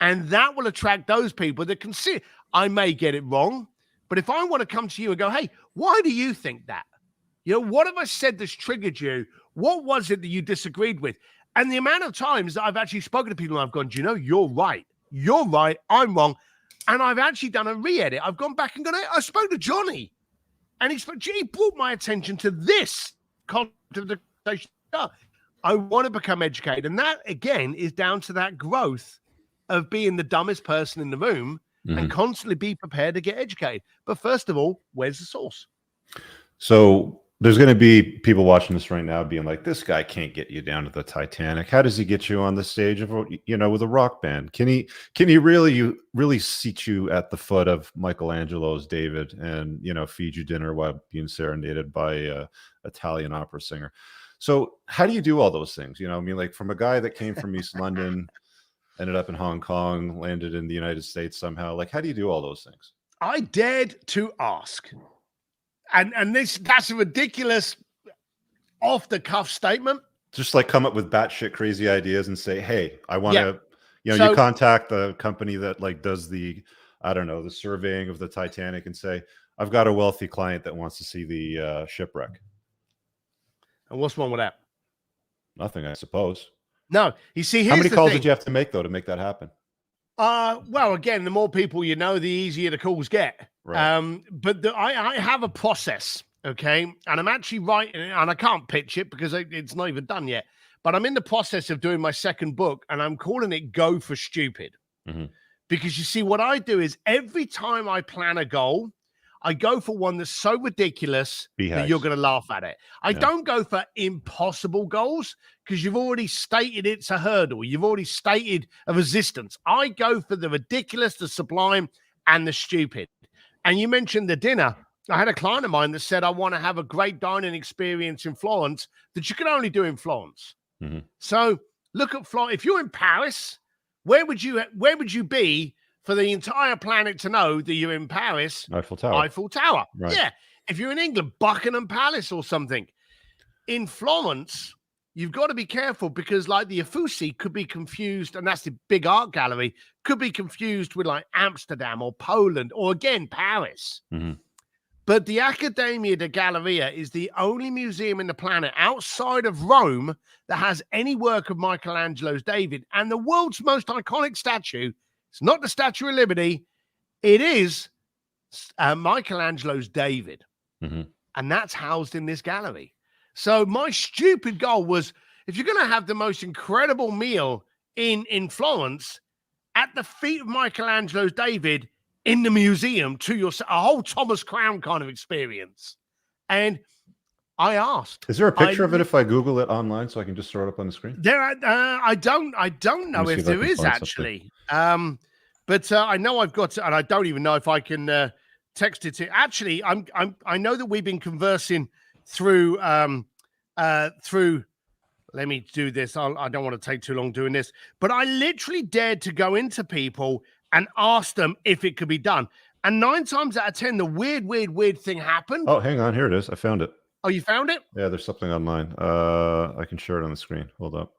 And that will attract those people that can see. I may get it wrong, but if I want to come to you and go, hey, why do you think that? You know, what have I said that's triggered you? What was it that you disagreed with? And the amount of times that I've actually spoken to people and I've gone, do you know, you're right. You're right. I'm wrong. And I've actually done a re-edit. I've gone back and gone, hey, I spoke to Johnny. And he brought my attention to this content. I want to become educated. And that, again, is down to that growth of being the dumbest person in the room and constantly be prepared to get educated. But first of all, where's the source? So there's going to be people watching this right now being like, this guy can't get you down to the Titanic. How does he get you on the stage of, you know, with a rock band? Can he really seat you at the foot of Michelangelo's David and, you know, feed you dinner while being serenaded by a Italian opera singer? So how do you do all those things? You know, I mean, like, from a guy that came from East London, ended up in Hong Kong, landed in the United States somehow. Like, how do you do all those things? I dared to ask. And that's a ridiculous off the cuff statement. Just like come up with batshit crazy ideas and say, hey, I want to, you know, you contact the company that like does the, I don't know, the surveying of the Titanic and say, I've got a wealthy client that wants to see the shipwreck. And what's wrong with that? Nothing, I suppose. No, you see, how many calls did you have to make though to make that happen? Well, again, the more people you know, the easier the calls get. Right. But I have a process, okay, and I'm actually writing it, and I can't pitch it because it's not even done yet. But I'm in the process of doing my second book, and I'm calling it "Go for Stupid," because you see, what I do is every time I plan a goal, I go for one that's so ridiculous that you're going to laugh at it. I don't go for impossible goals because you've already stated it's a hurdle. You've already stated a resistance. I go for the ridiculous, the sublime, and the stupid. And you mentioned the dinner. I had a client of mine that said, I want to have a great dining experience in Florence that you can only do in Florence. So look at Florence. If you're in Paris, where would you be for the entire planet to know that you're in Paris? Eiffel Tower. Eiffel Tower. Right. Yeah. If you're in England, Buckingham Palace or something. In Florence, you've got to be careful because like the Uffizi could be confused, and that's the big art gallery, could be confused with like Amsterdam or Poland or again, Paris. But the Accademia de Galleria is the only museum in the planet outside of Rome that has any work of Michelangelo's David. And the world's most iconic statue, it's not the Statue of Liberty, it is Michelangelo's David. And that's housed in this gallery. So my stupid goal was, if you're going to have the most incredible meal in Florence, at the feet of Michelangelo's David in the museum, to yourself, a whole Thomas Crown kind of experience. And I asked, is there a picture of it if I Google it online so I can just throw it up on the screen? There, I don't know if there is actually. But I know I've got to, and I don't even know if I can text it to. Actually, I know that we've been conversing through. Let me do this. I don't want to take too long doing this, but I literally dared to go into people and ask them if it could be done. And 9 times out of 10, the weird thing happened. Oh, hang on. Here it is. I found it. Oh, you found it? Yeah, there's something online. I can share it on the screen. Hold up.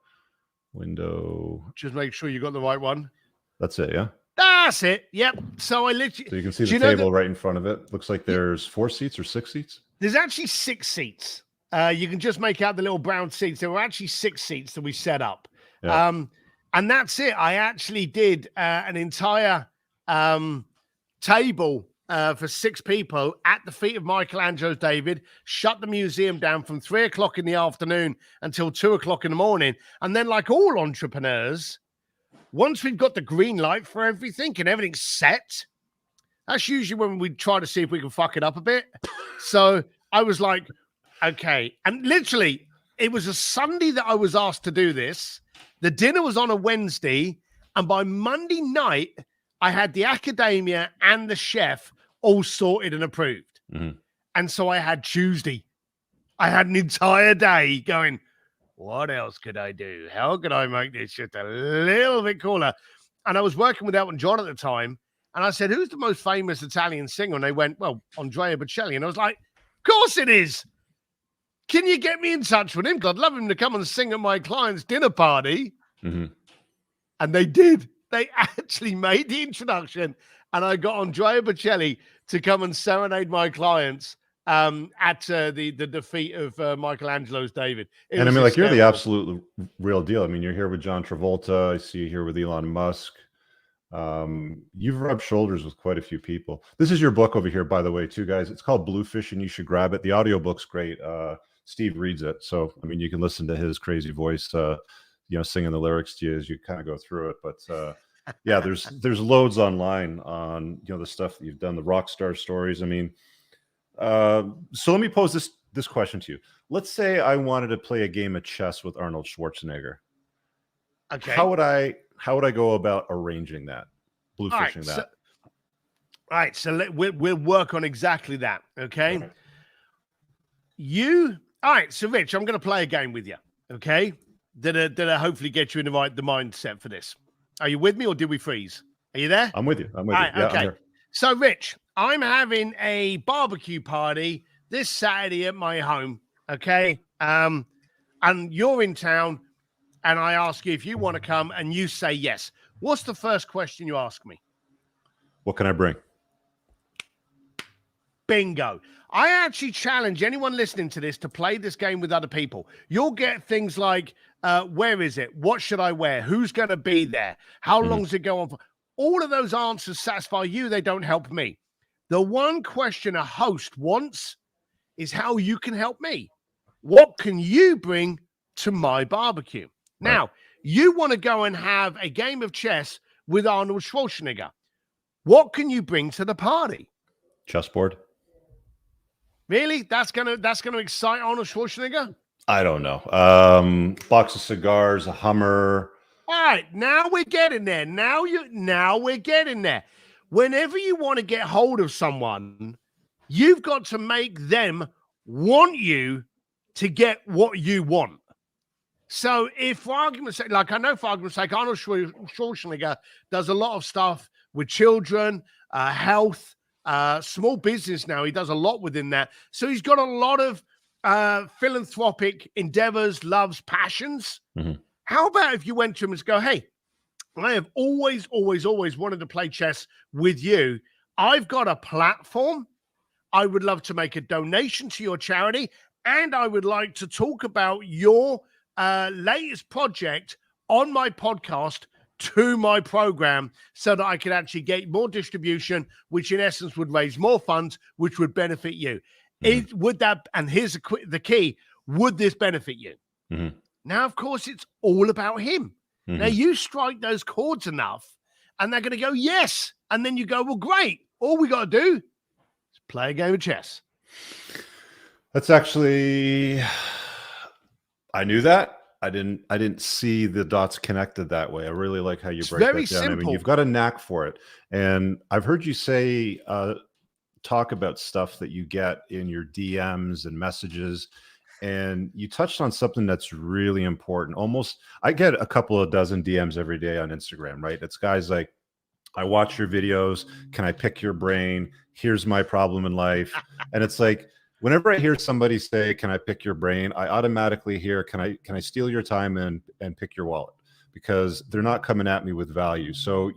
Window. Just make sure you got the right one. That's it, yeah? That's it. Yep. So I literally. So you can see the table right in front of it. Looks like there's 4 seats or 6 seats. There's actually 6 seats. You can just make out the little brown seats. There were actually 6 seats that we set up. Yeah. And that's it. I actually did an entire table for 6 people at the feet of Michelangelo's David, shut the museum down from 3 o'clock in the afternoon until 2 o'clock in the morning. And then, like all entrepreneurs, once we've got the green light for everything and everything's set, that's usually when we try to see if we can fuck it up a bit. So I was like, okay. And literally, it was a Sunday that I was asked to do this. The dinner was on a Wednesday. And by Monday night, I had the academia and the chef all sorted and approved. Mhm. And so I had Tuesday. I had an entire day going, what else could I do? How could I make this just a little bit cooler? And I was working with Elton John at the time. And I said, who's the most famous Italian singer? And they went, well, Andrea Bocelli. And I was like, of course it is. Can you get me in touch with him? Because I'd love him to come and sing at my client's dinner party. Mm-hmm. And they did. They actually made the introduction. And I got Andrea Bocelli to come and serenade my clients at the defeat of Michelangelo's David. And I mean, like, you're the absolute real deal. I mean, you're here with John Travolta. I see you here with Elon Musk. You've rubbed shoulders with quite a few people. This is your book over here, by the way, too, guys. It's called Bluefish, and you should grab it. The audiobook's great. Steve reads it. So, I mean, you can listen to his crazy voice, singing the lyrics to you as you kind of go through it. But yeah, there's loads online on, the stuff that you've done, the rock star stories. I mean, so let me pose this question to you. Let's say I wanted to play a game of chess with Arnold Schwarzenegger. Okay. How would I go about arranging that? Bluefishing that. All right. So we'll work on exactly that. Okay. Okay. All right. So Rich, I'm going to play a game with you. Okay. That'll hopefully get you in the mindset for this. Are you with me, or did we freeze? Are you there? I'm with you. All right, Yeah, okay. So, Rich, I'm having a barbecue party this Saturday at my home, okay? And you're in town, and I ask you if you want to come, and you say yes. What's the first question you ask me? What can I bring? Bingo. I actually challenge anyone listening to this to play this game with other people. You'll get things like, where is it? What should I wear? Who's going to be there? How long does it go on for? All of those answers satisfy you. They don't help me. The one question a host wants is how you can help me. What can you bring to my barbecue? Right. Now, you want to go and have a game of chess with Arnold Schwarzenegger. What can you bring to the party? Chessboard. Really? That's gonna excite Arnold Schwarzenegger? I don't know. Box of cigars, a Hummer. All right, now we're getting there. Now we're getting there. Whenever you want to get hold of someone, you've got to make them want you to get what you want. So if, for argument's sake, like I know for argument's sake, Arnold Schwarzenegger does a lot of stuff with children, health, small business now. He does a lot within that. So he's got a lot of philanthropic endeavors, loves, passions. Mm-hmm. How about if you went to him and go, hey, I have always wanted to play chess with you. I've got a platform. I would love to make a donation to your charity. And I would like to talk about your latest project on my podcast to my program so that I could actually get more distribution, which in essence would raise more funds, which would benefit you. Mm-hmm. Would that, and here's the key, would this benefit you? Mm-hmm. Now, of course, it's all about him. Mm-hmm. Now, you strike those chords enough, and they're going to go, yes. And then you go, well, great. All we got to do is play a game of chess. That's actually, I knew that. I didn't see the dots connected that way. I really like how you break that down. Simple. I mean, you've got a knack for it. And I've heard you say, talk about stuff that you get in your DMs and messages. And you touched on something that's really important. Almost, I get a couple of dozen DMs every day on Instagram, right? It's guys like, I watch your videos. Can I pick your brain? Here's my problem in life. And it's like, whenever I hear somebody say, can I pick your brain? I automatically hear, can I steal your time and pick your wallet? Because they're not coming at me with value. So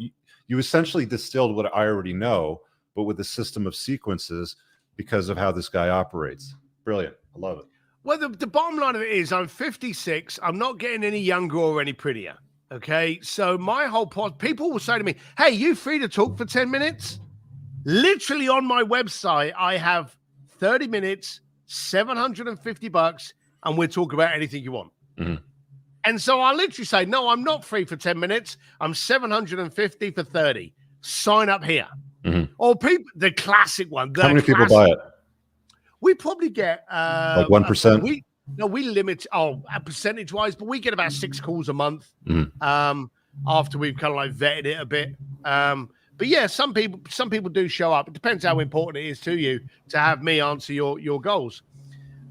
you essentially distilled what I already know, but with a system of sequences because of how this guy operates. Brilliant. I love it. Well, the bottom line of it is I'm 56. I'm not getting any younger or any prettier. Okay. So my whole people will say to me, hey, you free to talk for 10 minutes? Literally on my website, I have 30 minutes, $750, and we'll talk about anything you want. Mm-hmm. And so I literally say, no, I'm not free for 10 minutes. I'm $750 for 30. Sign up here. Mm-hmm. Or people, the classic one. How many people buy it? We probably get like 1%. We limit percentage wise, but we get about 6 calls a month after we've kind of like vetted it a bit. But yeah, some people do show up. It depends how important it is to you to have me answer your goals.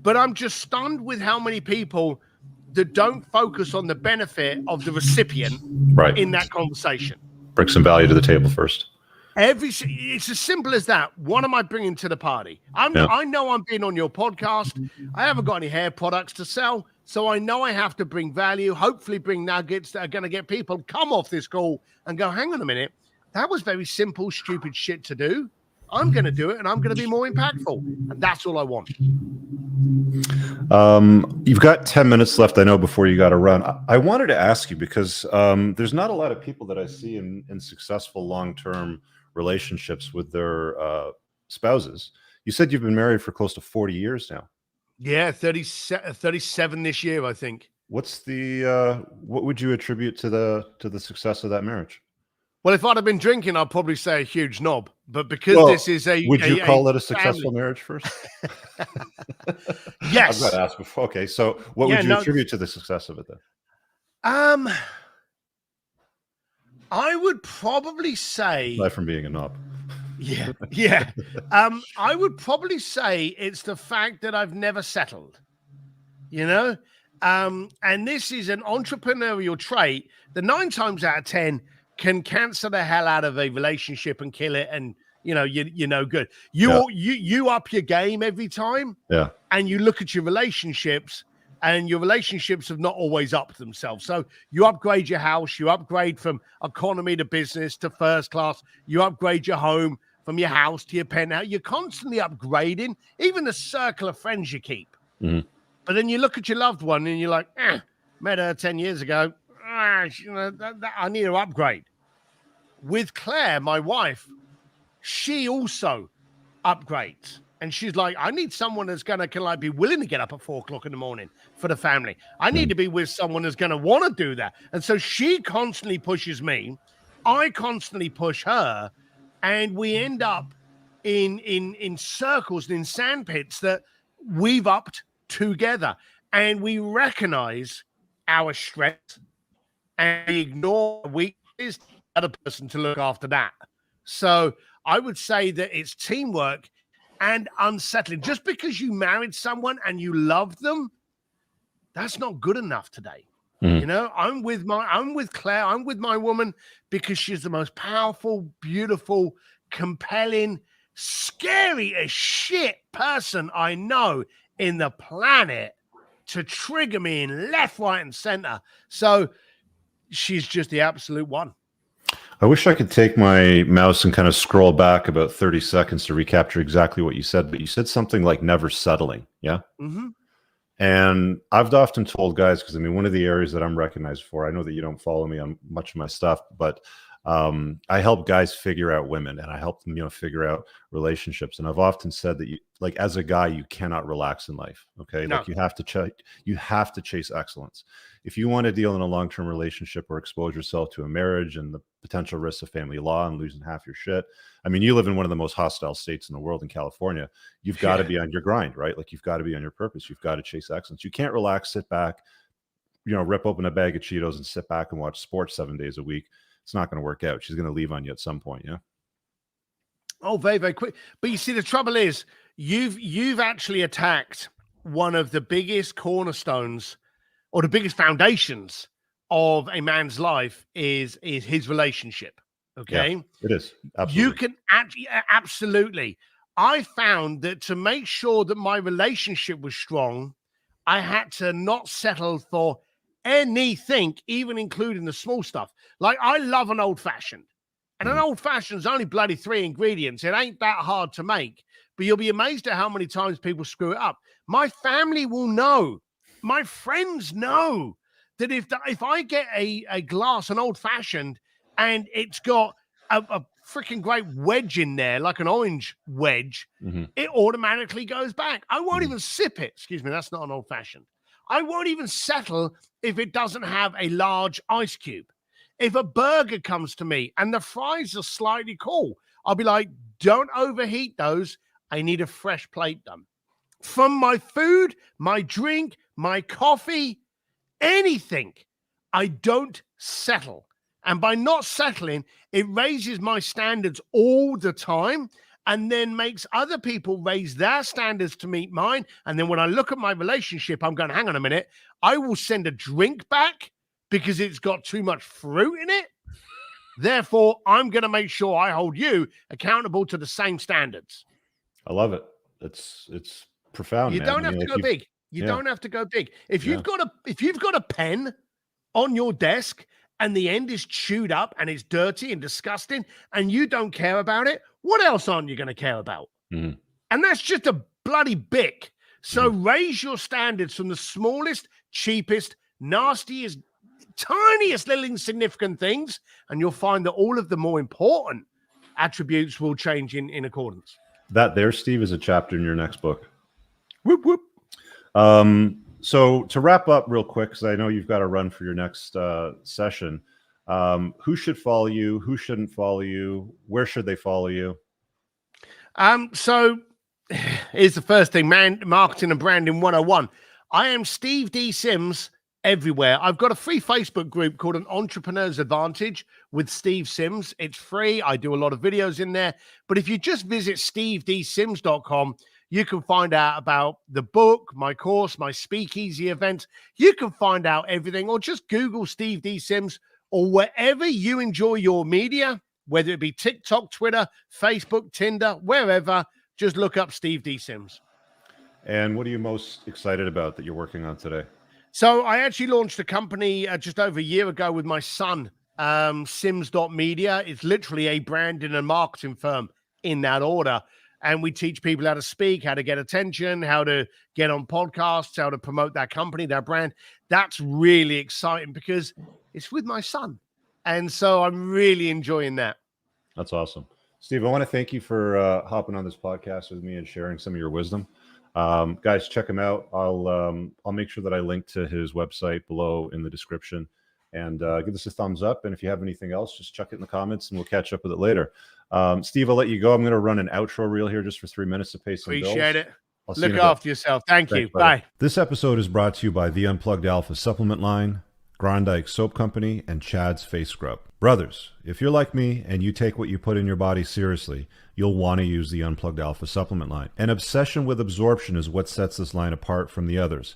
But I'm just stunned with how many people that don't focus on the benefit of the recipient Right. in that conversation. Bring some value to the table first. It's as simple as that. What am I bringing to the party? I know I'm being on your podcast. I haven't got any hair products to sell, so I know I have to bring value, hopefully bring nuggets that are going to get people come off this call and go, hang on a minute, that was very simple, stupid shit to do. I'm going to do it, and I'm going to be more impactful, and that's all I want. You've got 10 minutes left, I know, before you got to run. I wanted to ask you because there's not a lot of people that I see in successful long-term relationships with their spouses. You said you've been married for close to 40 years now. Yeah, 37 this year, I think. What's the what would you attribute to the success of that marriage? Well, if I'd have been drinking, I'd probably say a huge knob. But because this is would you call it a successful marriage first? Yes. I've got to ask before. Okay, so what would you attribute to the success of it then? I would probably say, aside from being a knob. Yeah. I would probably say it's the fact that I've never settled, you know? And this is an entrepreneurial trait that 9 times out of 10 can cancel the hell out of a relationship and kill it. And, you're no good. You up your game every time. Yeah. And you look at your relationships, and your relationships have not always upped themselves. So you upgrade your house, you upgrade from economy to business to first class, you upgrade your home from your house to your penthouse. You're constantly upgrading, even the circle of friends you keep. Mm-hmm. But then you look at your loved one and you're like, met her 10 years ago. I need to upgrade. With Claire, my wife, she also upgrades. And she's like, I need someone that's going to be willing to get up at 4 o'clock in the morning for the family. I need to be with someone that's going to want to do that. And so she constantly pushes me. I constantly push her. And we end up in circles and in sandpits that we've upped together. And we recognize our strengths and we ignore weaknesses to the other person to look after that. So I would say that it's teamwork and unsettling. Just because you married someone and you love them, that's not good enough today. Mm. I'm with Claire. I'm with my woman because she's the most powerful, beautiful, compelling, scary as shit person I know in the planet to trigger me in left, right, and center. So she's just the absolute one. I wish I could take my mouse and kind of scroll back about 30 seconds to recapture exactly what you said, but you said something like never settling. Yeah. Mm-hmm. And I've often told guys, because one of the areas that I'm recognized for, I know that you don't follow me on much of my stuff, but I help guys figure out women and I help them, figure out relationships. And I've often said that as a guy, you cannot relax in life. Okay. No. Like you have to chase excellence. If you want to deal in a long-term relationship or expose yourself to a marriage and the potential risks of family law and losing half your shit. You live in one of the most hostile states in the world in California. You've got to be on your grind, right? Like you've got to be on your purpose. You've got to chase excellence. You can't relax, sit back, rip open a bag of Cheetos and sit back and watch sports 7 days a week. It's not going to work out. She's going to leave on you at some point. Yeah. Oh, very, very quick. But you see, the trouble is you've actually attacked one of the biggest cornerstones or the biggest foundations of a man's life is his relationship. Okay. Yeah, it is. Absolutely. You can absolutely. I found that to make sure that my relationship was strong, I had to not settle for anything, even including the small stuff. Like I love an old fashioned, and an old fashioned is only bloody 3 ingredients. It ain't that hard to make, but you'll be amazed at how many times people screw it up. My family will know. My friends know that if I get a glass, an old fashioned, and it's got a freaking great wedge in there, like an orange wedge, it automatically goes back. I won't even sip it. Excuse me, that's not an old fashioned. I won't even settle if it doesn't have a large ice cube. If a burger comes to me and the fries are slightly cool, I'll be like, don't overheat those. I need a fresh plate done. From my food, my drink, my coffee, anything, I don't settle. And by not settling, it raises my standards all the time and then makes other people raise their standards to meet mine. And then when I look at my relationship, I'm going, hang on a minute, I will send a drink back because it's got too much fruit in it. Therefore, I'm going to make sure I hold you accountable to the same standards. I love it. It's profound. You man. don't have to go big. You don't have to go big. If you've got a pen on your desk and the end is chewed up and it's dirty and disgusting and you don't care about it, what else aren't you going to care about? And that's just a bloody Bic. So raise your standards from the smallest, cheapest, nastiest, tiniest little insignificant things, and you'll find that all of the more important attributes will change in accordance. That there, Steve, is a chapter in your next book. Whoop, whoop. So to wrap up real quick, because I know you've got to run for your next session, who should follow you? Who shouldn't follow you? Where should they follow you? So here's the first thing, man, marketing and branding 101. I am Steve D. Sims everywhere. I've got a free Facebook group called An Entrepreneur's Advantage with Steve Sims. It's free. I do a lot of videos in there. But if you just visit stevedsims.com, you can find out about the book, my course, my speakeasy event. You can find out everything, or just Google Steve D. Sims, or wherever you enjoy your media, whether it be TikTok, Twitter, Facebook, Tinder, wherever, just look up Steve D. Sims. And what are you most excited about that you're working on today? So I actually launched a company just over a year ago with my son, Sims.media. It's literally a branding and marketing firm in that order. And we teach people how to speak, how to get attention, how to get on podcasts, how to promote their company, their brand. That's really exciting because it's with my son. And so I'm really enjoying that. That's awesome. Steve, I want to thank you for hopping on this podcast with me and sharing some of your wisdom. Guys, check him out. I'll make sure that I link to his website below in the description, and give us a thumbs up. And if you have anything else, just chuck it in the comments and we'll catch up with it later. Steve, I'll let you go. I'm going to run an outro reel here just for 3 minutes to pay some bills. Appreciate it. Look after yourself. Thanks, you. Buddy. Bye. This episode is brought to you by the Unplugged Alpha Supplement Line, Grondike Soap Company, and Chad's Face Scrub. Brothers, if you're like me and you take what you put in your body seriously, you'll want to use the Unplugged Alpha Supplement Line. An obsession with absorption is what sets this line apart from the others.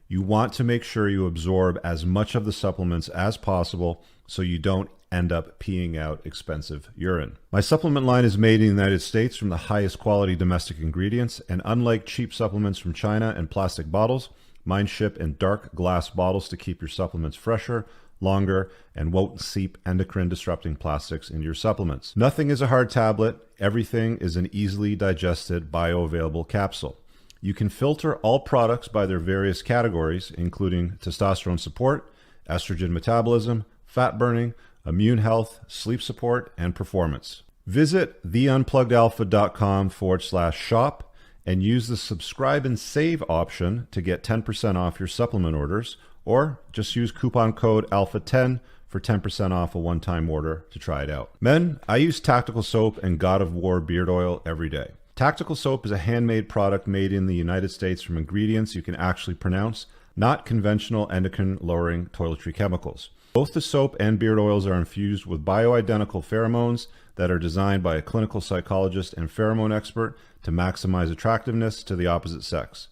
You want to make sure you absorb as much of the supplements as possible so you don't end up peeing out expensive urine. My supplement line is made in the United States from the highest quality domestic ingredients, and unlike cheap supplements from China and plastic bottles, mine ship in dark glass bottles to keep your supplements fresher, longer, and won't seep endocrine disrupting plastics into your supplements. Nothing is a hard tablet. Everything is an easily digested bioavailable capsule. You can filter all products by their various categories, including testosterone support, estrogen metabolism, fat burning, immune health, sleep support, and performance. Visit theunpluggedalpha.com/shop and use the subscribe and save option to get 10% off your supplement orders, or just use coupon code ALPHA10 for 10% off a one-time order to try it out. Men, I use Tactical Soap and God of War beard oil every day. Tactical Soap is a handmade product made in the United States from ingredients you can actually pronounce, not conventional endocrine-lowering toiletry chemicals. Both the soap and beard oils are infused with bioidentical pheromones that are designed by a clinical psychologist and pheromone expert to maximize attractiveness to the opposite sex.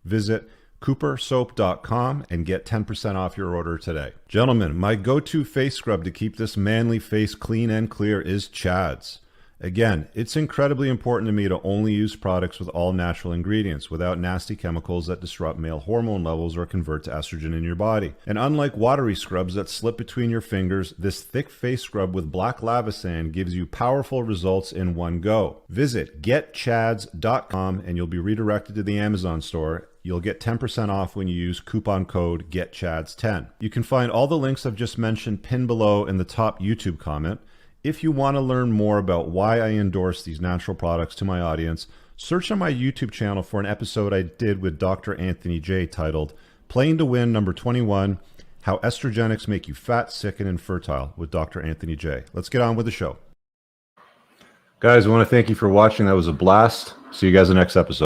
Visit coopersoap.com and get 10% off your order today. Gentlemen, my go-to face scrub to keep this manly face clean and clear is Chad's. Again, it's incredibly important to me to only use products with all natural ingredients without nasty chemicals that disrupt male hormone levels or convert to estrogen in your body. And unlike watery scrubs that slip between your fingers, this thick face scrub with black lava sand gives you powerful results in one go. Visit getchads.com and you'll be redirected to the Amazon store. You'll get 10% off when you use coupon code GetChads10. You can find all the links I've just mentioned pinned below in the top YouTube comment. If you want to learn more about why I endorse these natural products to my audience, search on my YouTube channel for an episode I did with Dr. Anthony J titled Playing to Win number 21, How Estrogenics Make You Fat, Sick, and Infertile with Dr. Anthony J. Let's get on with the show. Guys, I want to thank you for watching. That was a blast. See you guys in the next episode.